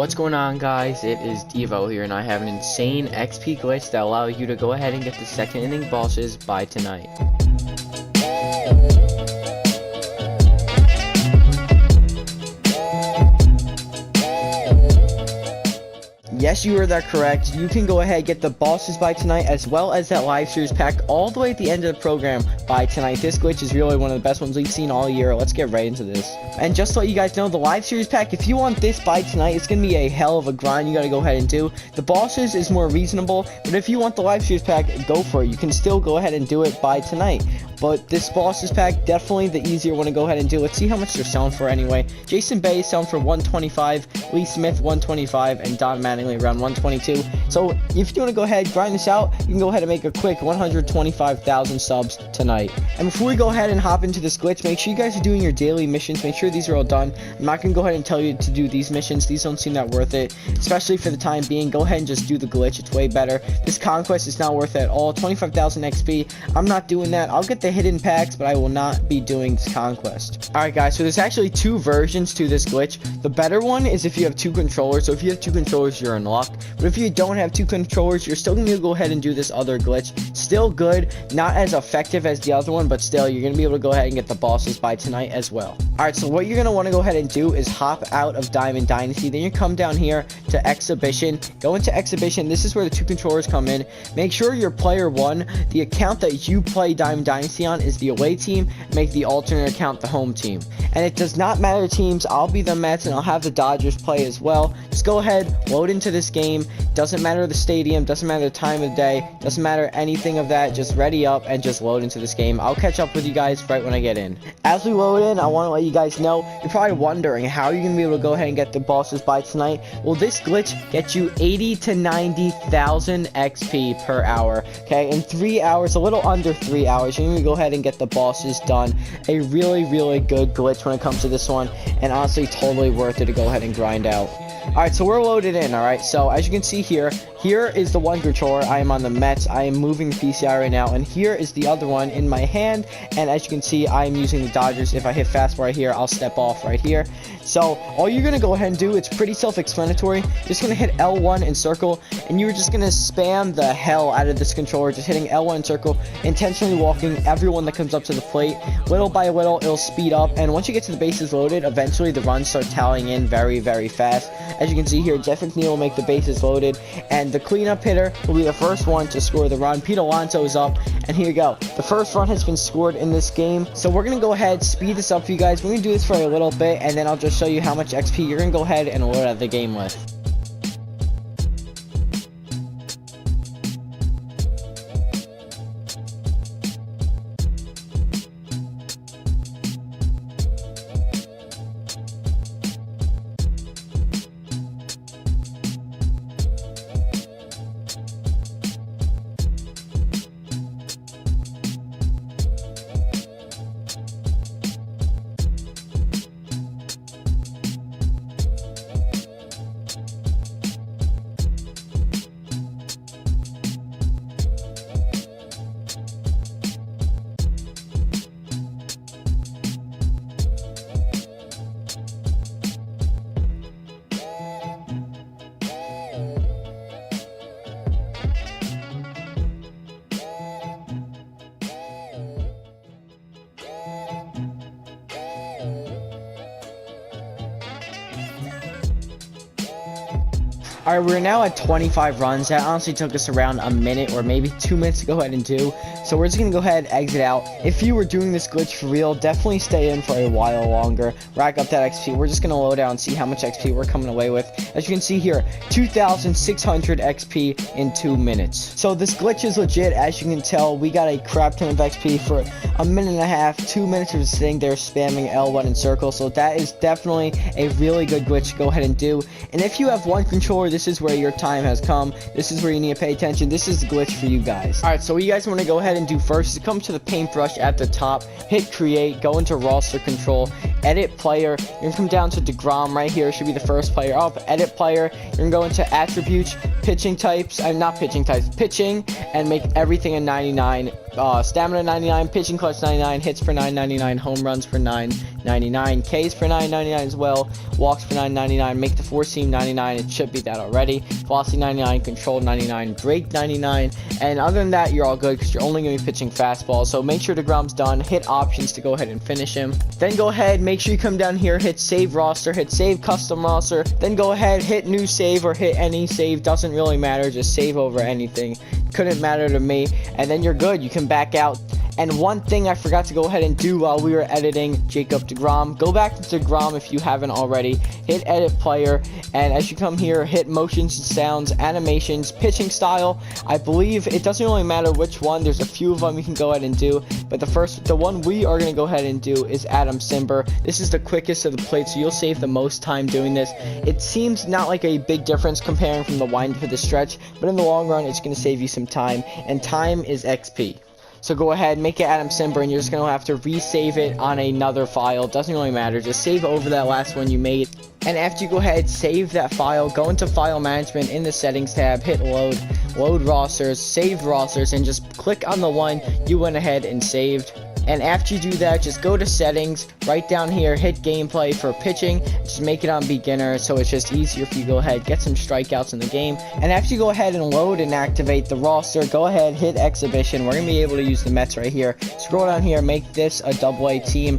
What's going on, guys? It is Deevo here, and I have an insane XP glitch that allows you to go ahead and get the second inning bosses by tonight. Yes, you heard that correct. You can go ahead and get the bosses by tonight, as well as that live series pack all the way at the end of the program by tonight. This glitch is really one of the best ones we've seen all year. Let's get right into this. And just to let you guys know, the live series pack, if you want this by tonight, it's going to be a hell of a grind you got to go ahead and do. The bosses is more reasonable, but if you want the live series pack, go for it. You can still go ahead and do it by tonight. But this bosses pack, definitely the easier one to go ahead and do. Let's see how much they're selling for anyway. Jason Bay is selling for 125, Lee Smith 125, and Don Mattingly around 122. So if you want to go ahead, grind this out, you can go ahead and make a quick 125,000 subs tonight. And before we go ahead and hop into this glitch, make sure you guys are doing your daily missions. Make sure these are all done. I'm not going to go ahead and tell you to do these missions. These don't seem that worth it, especially for the time being. Go ahead and just do the glitch. It's way better. This conquest is not worth it at all. 25,000 XP. I'm not doing that. I'll get the hidden packs, but I will not be doing this conquest. Alright guys, so there's actually two versions to this glitch. The better one is if you have two controllers. So if you have two controllers, you're in luck. But if you don't have two controllers, you're still going to go ahead and do this other glitch. Still good, not as effective as the other one, but still you're going to be able to go ahead and get the bosses by tonight as well. Alright, so what you're going to want to go ahead and do is hop out of Diamond Dynasty. Then you come down here to Exhibition. Go into Exhibition. This is where the two controllers come in. Make sure your player one, the account that you play Diamond Dynasty on, is the away team. Make the alternate account the home team. And it does not matter teams. I'll be the Mets and I'll have the Dodgers play as well. Just go ahead, load into this game. Doesn't matter the stadium, doesn't matter the time of the day, doesn't matter anything of that. Just ready up and just load into this game. I'll catch up with you guys right when I get in. As we load in, I want to let you guys know, you're probably wondering how you're going to be able to go ahead and get the bosses by tonight. Well, this glitch gets you 80 to 90,000 XP per hour. Okay, in 3 hours, a little under 3 hours, you're going to go ahead and get the bosses done. A really good glitch when it comes to this one, and honestly totally worth it to go ahead and grind out. Alright, so we're loaded in. Alright, so as you can see here is the one controller. I am on the Mets. I am moving the PCI right now, and here is the other one in my hand, and as you can see, I am using the Dodgers. If I hit fastball right here, I'll step off right here. So all you're gonna go ahead and do, it's pretty self-explanatory. Just gonna hit L1 in circle, and you're just gonna spam the hell out of this controller, just hitting L1 in circle, intentionally walking everyone that comes up to the plate. Little by little, it'll speed up, and once you get to the bases loaded, eventually the runs start tallying in very fast. As you can see here, Jeff McNeil will make the bases loaded, and the cleanup hitter will be the first one to score the run. Pete Alonso is up, and here you go. The first run has been scored in this game. So we're going to go ahead, speed this up for you guys. We're going to do this for a little bit, and then I'll just show you how much XP you're going to go ahead and load out of the game with. Alright, we're now at 25 runs. That honestly took us around a minute or maybe 2 minutes to go ahead and do. So we're just going to go ahead and exit out. If you were doing this glitch for real, definitely stay in for a while longer. Rack up that XP. We're just going to load out and see how much XP we're coming away with. As you can see here, 2,600 XP in 2 minutes. So this glitch is legit. As you can tell, we got a crap ton of XP for a minute and a half, 2 minutes of sitting there spamming L1 in circle. So that is definitely a really good glitch to go ahead and do. And if you have one controller, this is where your time has come. This is where you need to pay attention. This is the glitch for you guys. Alright, so what you guys want to go ahead and do first is come to the paintbrush at the top, hit create, go into roster control, edit player. You're going to come down to DeGrom right here. Should be the first player up. Edit player. You're going to go into attributes, pitching types, not pitching types, pitching, and make everything a 99. Stamina 99, pitching clutch 99, hits for 999, home runs for 999, Ks for 999 as well, walks for 999, make the four seam 99, it should be that already, velocity 99, control 99, break 99, and other than that, you're all good because you're only going to be pitching fastball. So make sure DeGrom's done, hit options to go ahead and finish him. Then go ahead, make sure you come down here, hit save roster, hit save custom roster, then go ahead, hit new save or hit any save, doesn't really matter, just save over anything. Couldn't matter to me, and then you're good. You can back out. And one thing I forgot to go ahead and do while we were editing Jacob deGrom, go back to deGrom if you haven't already, hit edit player, and as you come here, hit motions and sounds, animations, pitching style. I believe it doesn't really matter which one, there's a few of them you can go ahead and do, but the one we are going to go ahead and do is Adam Simber. This is the quickest of the plate, so you'll save the most time doing this. It seems not like a big difference comparing from the wind to the stretch, but in the long run, it's going to save you some time, and time is XP. So go ahead, make it Adam Simber, and you're just going to have to resave it on another file. Doesn't really matter. Just save over that last one you made. And after you go ahead, save that file, go into File Management in the Settings tab, hit load rosters, save rosters, and just click on the one you went ahead and saved. And after you do that, just go to settings, right down here, hit gameplay for pitching, just make it on beginner so it's just easier for you to go ahead, get some strikeouts in the game. And after you go ahead and load and activate the roster, go ahead, hit exhibition. We're going to be able to use the Mets right here. Scroll down here, make this a AA team.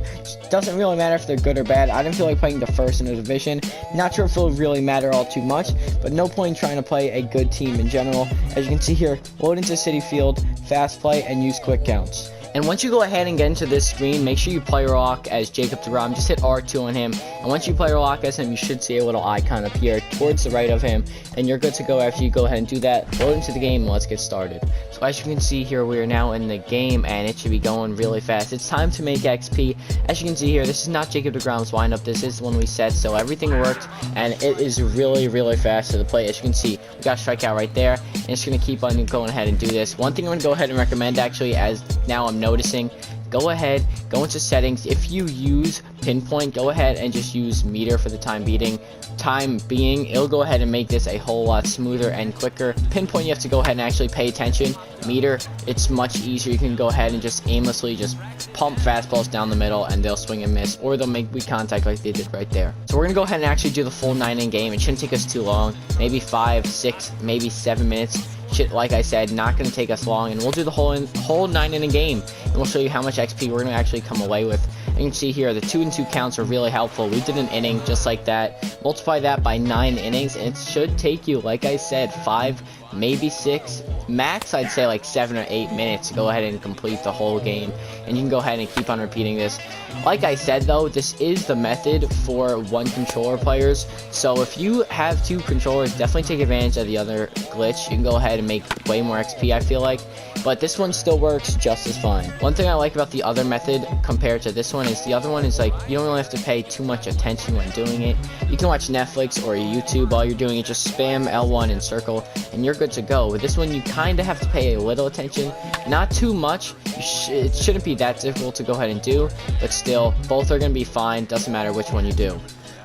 Doesn't really matter if they're good or bad. I didn't feel like playing the first in the division. Not sure if it'll really matter all too much, but no point in trying to play a good team in general. As you can see here, load into Citi Field, fast play, and use quick counts. And once you go ahead and get into this screen, make sure you player lock as Jacob deGrom. Just hit R2 on him. And once you player lock as him, you should see a little icon appear towards the right of him. And you're good to go after you go ahead and do that. Load into the game and let's get started. So as you can see here, we are now in the game and it should be going really fast. It's time to make XP. As you can see here, this is not Jacob deGrom's windup. This is the one we set. So everything worked and it is really, really fast to the plate. As you can see, we got a strikeout right there. And it's going to keep on going ahead and do this. One thing I'm going to go ahead and recommend actually, as now I'm noticing, go ahead, go into settings. If you use pinpoint, go ahead and just use meter for the time being. It'll go ahead and make this a whole lot smoother and quicker. Pinpoint, you have to go ahead and actually pay attention. Meter, it's much easier. You can go ahead and just aimlessly just pump fastballs down the middle and they'll swing and miss, or they'll make weak contact like they did right there. So we're gonna go ahead and actually do the full 9-inning game. It shouldn't take us too long, maybe 5, 6, maybe 7 minutes. Like I said, not going to take us long, and we'll do the whole 9-inning game, and we'll show you how much XP we're going to actually come away with. And you can see here, the 2-and-2 counts are really helpful. We did an inning just like that. Multiply that by 9 innings, and it should take you, like I said, 5, maybe 6, max I'd say like 7 or 8 minutes to go ahead and complete the whole game. And you can go ahead and keep on repeating this. Like I said though, this is the method for 1 controller players, so if you have 2 controllers, definitely take advantage of the other glitch. You can go ahead and make way more XP, I feel like, but this one still works just as fine. One thing I like about the other method compared to this one is the other one is like, you don't really have to pay too much attention when doing it. You can watch Netflix or YouTube while you're doing it, just spam L1 and circle, and you're good to go. With this one, you kind of have to pay a little attention, not too much. It shouldn't be that difficult to go ahead and do, but still, both are going to be fine, doesn't matter which one you do.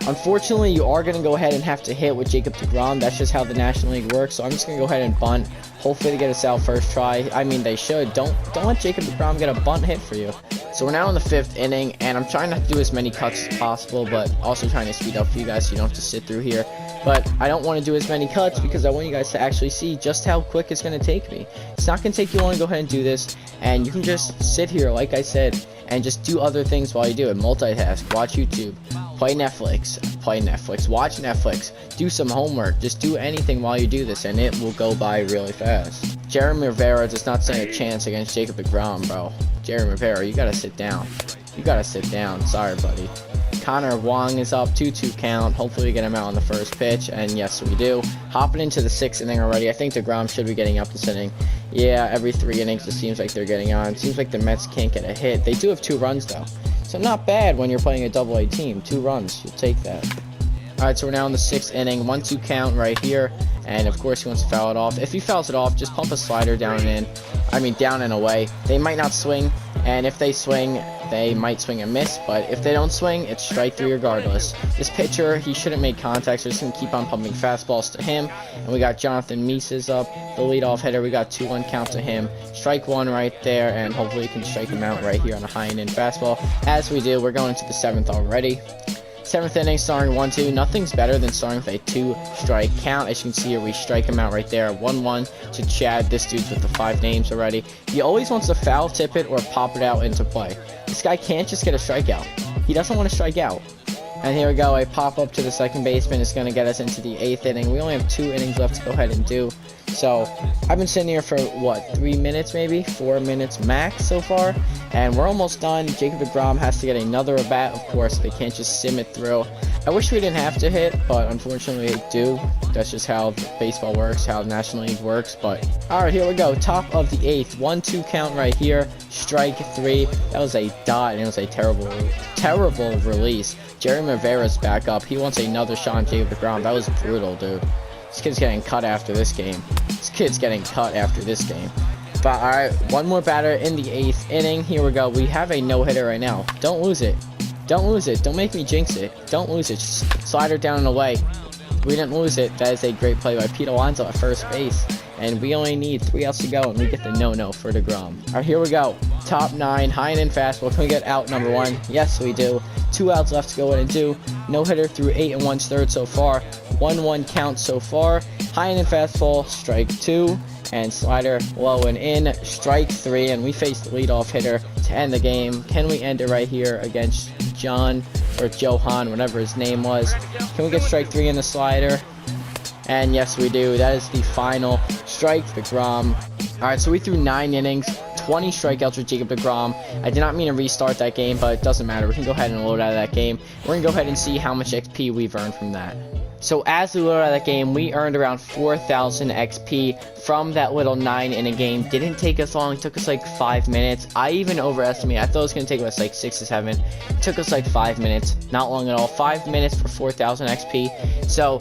Unfortunately, you are going to go ahead and have to hit with Jacob deGrom. That's just how the National League works, so I'm just going to go ahead and bunt. Hopefully they get us out first try. I mean, they should. Don't let Jacob deGrom get a bunt hit for you. So we're now in the 5th inning, and I'm trying not to do as many cuts as possible, but also trying to speed up for you guys so you don't have to sit through here. But I don't want to do as many cuts because I want you guys to actually see just how quick it's going to take me. It's not going to take you long to go ahead and do this, and you can just sit here, like I said, and just do other things while you do it. Multitask, watch YouTube, play Netflix, watch Netflix, do some homework, just do anything while you do this, and it will go by really fast. Jeremy Rivera does not stand a chance against Jacob deGrom, bro. Jeremy Rivera, you gotta sit down. You gotta sit down. Sorry, buddy. Connor Wong is up, 2-2 count. Hopefully we get him out on the first pitch, and yes, we do. Hopping into the 6th inning already. I think deGrom should be getting up this inning. Yeah, every 3 innings it seems like they're getting on. It seems like the Mets can't get a hit. They do have 2 runs though, so not bad when you're playing a AA team. 2 runs, you'll take that. Alright, so we're now in the 6th inning, 1-2 count right here, and of course he wants to foul it off. If he fouls it off, just pump a slider down and in. I mean down and away. They might not swing, And if they swing, they might swing and miss, but if they don't swing, it's strike 3 regardless. This pitcher, he shouldn't make contact, so just gonna keep on pumping fastballs to him. And we got Jonathan Mises up, the leadoff hitter. We got 2-1 count to him. Strike 1 right there, and hopefully we can strike him out right here on a high and in fastball. As we do, we're going to the 7th already. 7th inning, starting 1-2. Nothing's better than starting with a 2-strike count. As you can see here, we strike him out right there. 1-1 to Chad. This dude's with the 5 names already. He always wants to foul tip it or pop it out into play. This guy can't just get a strikeout. He doesn't want to strike out. And here we go, a pop-up to the second baseman is going to get us into the 8th inning. We only have 2 innings left to go ahead and do. So, I've been sitting here for, what, 3 minutes maybe? 4 minutes max so far. And we're almost done. Jacob deGrom has to get another at-bat. Of course, they can't just sim it through. I wish we didn't have to hit, but unfortunately we do. That's just how baseball works, how the National League works. But, alright, here we go. Top of the 8th. 1-2 count right here. Strike 3. That was a dot, and it was a terrible release. Jerry Rivera's back up. He wants another shot on Jacob deGrom. That was brutal, dude. This kid's getting cut after this game. But alright, one more batter in the 8th inning. Here we go. We have a no-hitter right now. Don't lose it. Don't lose it. Don't make me jinx it. Don't lose it. Just slide her down and away. We didn't lose it. That is a great play by Pete Alonso at first base. And we only need 3 outs to go, and we get the no-no for deGrom. Alright, here we go. Top 9, high and in fastball. Can we get out number 1? Yes, we do. 2 outs left to go in and do. No-hitter through 8 1/3 so far. 1-1 count so far. High and in fastball, strike 2. And slider low and in, strike 3. And we face the leadoff hitter to end the game. Can we end it right here against John or Johan, whatever his name was? Can we get strike 3 in the slider? And yes, we do. That is the final strike, deGrom. Alright, so we threw 9 innings, 20 strikeouts with Jacob deGrom. I did not mean to restart that game, but it doesn't matter. We can go ahead and load out of that game. We're going to go ahead and see how much XP we've earned from that. So as we load out of that game, we earned around 4,000 XP from that little 9-inning game. Didn't take us long. It took us like 5 minutes. I even overestimated. I thought it was going to take us like 6 to 7. It took us like 5 minutes. Not long at all. 5 minutes for 4,000 XP. So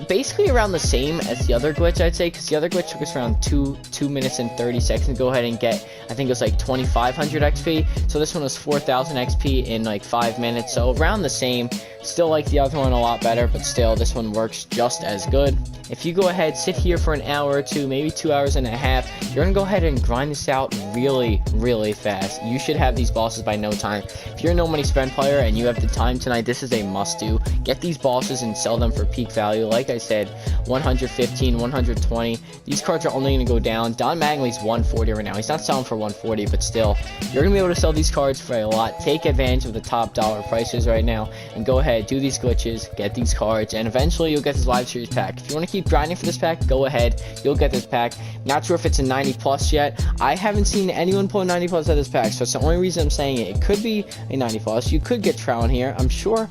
basically around the same as the other glitch, I'd say, because the other glitch took us around 2 minutes and 30 seconds to go ahead and get, I think it was like 2,500 XP. So this one was 4,000 XP in like 5 minutes. So around the same. Still like the other one a lot better, but still this one works just as good. If you go ahead, sit here for an hour or 2, maybe 2 hours and a half, you're gonna go ahead and grind this out really fast. You should have these bosses by no time. If you're a no money spend player and you have the time tonight, this is a must do. Get these bosses and sell them for peak value. Like I said, 115, 120. These cards are only gonna go down. Don Mattingly's 140 right now. He's not selling for 140, but still, you're gonna be able to sell these cards for a lot. Take advantage of the top dollar prices right now and go ahead, do these glitches, get these cards, and eventually you'll get this live series pack. If you want to keep grinding for this pack, go ahead, you'll get this pack. Not sure if it's a 90 plus yet. I haven't seen anyone pull a 90 plus at this pack, so it's the only reason I'm saying it. It could be a 90 plus. You could get Trout in here, I'm sure.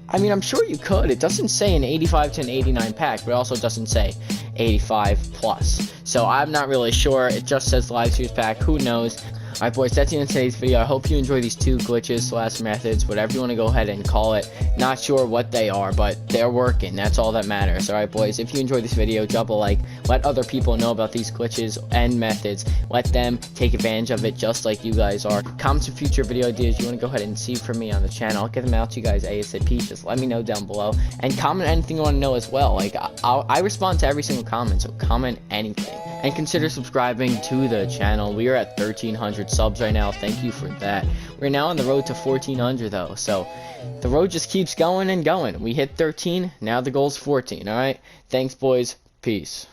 I'm sure you could. It doesn't say an 85 to an 89 pack, but it also doesn't say 85 plus. So I'm not really sure. It just says live series pack. Who knows? Alright boys, that's the end of today's video. I hope you enjoy these 2 glitches / methods, whatever you want to go ahead and call it. Not sure what they are, but they're working. That's all that matters. Alright boys, if you enjoyed this video, drop a like. Let other people know about these glitches and methods. Let them take advantage of it just like you guys are. Comment some future video ideas you want to go ahead and see from me on the channel. I'll get them out to you guys ASAP. Just let me know down below. And comment anything you want to know as well. Like, I respond to every single comment, so comment anything. And consider subscribing to the channel. We are at 1,300 subs right now. Thank you for that. We're now on the road to 1,400 though, so the road just keeps going and going. We hit 13, now the goal's 14. Alright, thanks boys, peace.